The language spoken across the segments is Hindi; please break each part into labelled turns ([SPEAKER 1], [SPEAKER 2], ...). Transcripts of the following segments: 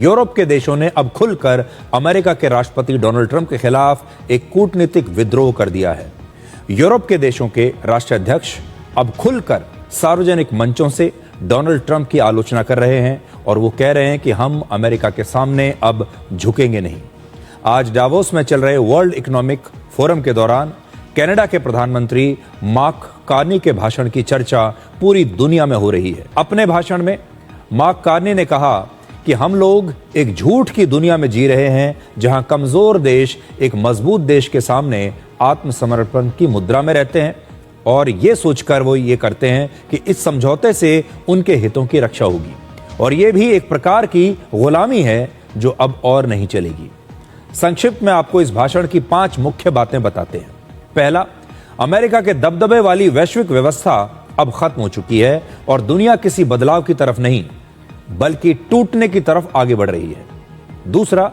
[SPEAKER 1] यूरोप के देशों ने अब खुलकर अमेरिका के राष्ट्रपति डोनाल्ड ट्रंप के खिलाफ एक कूटनीतिक विद्रोह कर दिया है। यूरोप के देशों के राष्ट्राध्यक्ष अब खुलकर सार्वजनिक मंचों से डोनाल्ड ट्रंप की आलोचना कर रहे हैं और वो कह रहे हैं कि हम अमेरिका के सामने अब झुकेंगे नहीं। आज डावोस में चल रहे वर्ल्ड इकोनॉमिक फोरम के दौरान कनाडा के प्रधानमंत्री मार्क कार्नी के भाषण की चर्चा पूरी दुनिया में हो रही है। अपने भाषण में मार्क कार्नी ने कहा कि हम लोग एक झूठ की दुनिया में जी रहे हैं, जहां कमजोर देश एक मजबूत देश के सामने आत्मसमर्पण की मुद्रा में रहते हैं और ये सोचकर वो ये करते हैं कि इस समझौते से उनके हितों की रक्षा होगी और ये भी एक प्रकार की गुलामी है जो अब और नहीं चलेगी। संक्षिप्त में आपको इस भाषण की 5 मुख्य बातें बताते हैं। पहला, अमेरिका के दबदबे वाली वैश्विक व्यवस्था अब खत्म हो चुकी है और दुनिया किसी बदलाव की तरफ नहीं बल्कि टूटने की तरफ आगे बढ़ रही है। दूसरा,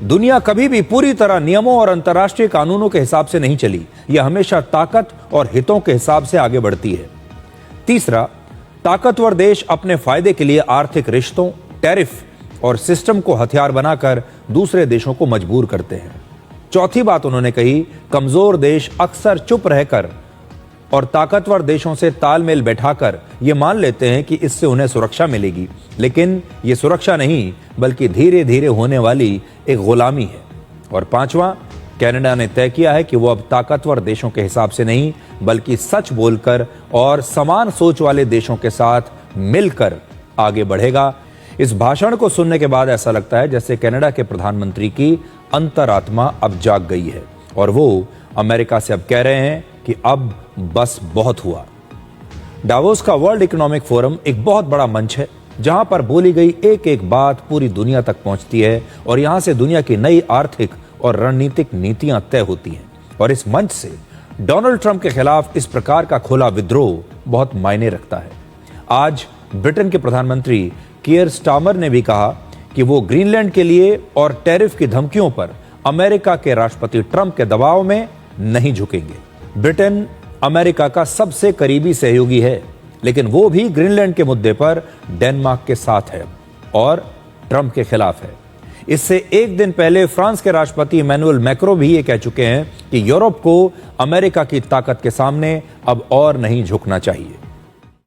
[SPEAKER 1] दुनिया कभी भी पूरी तरह नियमों और अंतर्राष्ट्रीय कानूनों के हिसाब से नहीं चली, यह हमेशा ताकत और हितों के हिसाब से आगे बढ़ती है। तीसरा, ताकतवर देश अपने फायदे के लिए आर्थिक रिश्तों, टैरिफ और सिस्टम को हथियार बनाकर दूसरे देशों को मजबूर करते हैं। चौथी बात उन्होंने कही, कमजोर देश अक्सर चुप रहकर और ताकतवर देशों से तालमेल बैठाकर ये मान लेते हैं कि इससे उन्हें सुरक्षा मिलेगी, लेकिन ये सुरक्षा नहीं बल्कि धीरे धीरे होने वाली एक गुलामी है। और पांचवा, कनाडा ने तय किया है कि वो अब ताकतवर देशों के हिसाब से नहीं बल्कि सच बोलकर और समान सोच वाले देशों के साथ मिलकर आगे बढ़ेगा। इस भाषण को सुनने के बाद ऐसा लगता है जैसे कनाडा के प्रधानमंत्री की अंतरात्मा अब जाग गई है और वो अमेरिका से अब कह रहे हैं कि अब बस बहुत हुआ। डावोस का वर्ल्ड इकोनॉमिक फोरम एक बहुत बड़ा मंच है जहां पर बोली गई एक एक बात पूरी दुनिया तक पहुंचती है और यहां से दुनिया की नई आर्थिक और रणनीतिक नीतियां तय होती हैं। और इस मंच से डोनाल्ड ट्रंप के खिलाफ इस प्रकार का खुला विद्रोह बहुत मायने रखता है। आज ब्रिटेन के प्रधानमंत्री कीयर स्टारमर ने भी कहा कि वो ग्रीनलैंड के लिए और टैरिफ की धमकियों पर अमेरिका के राष्ट्रपति ट्रंप के दबाव में नहीं झुकेंगे। ब्रिटेन अमेरिका का सबसे करीबी सहयोगी है, लेकिन वो भी ग्रीनलैंड के मुद्दे पर डेनमार्क के साथ है और ट्रंप के खिलाफ है। इससे एक दिन पहले फ्रांस के राष्ट्रपति इमैनुअल मैक्रों भी ये कह चुके हैं कि यूरोप को अमेरिका की ताकत के सामने अब और नहीं झुकना चाहिए।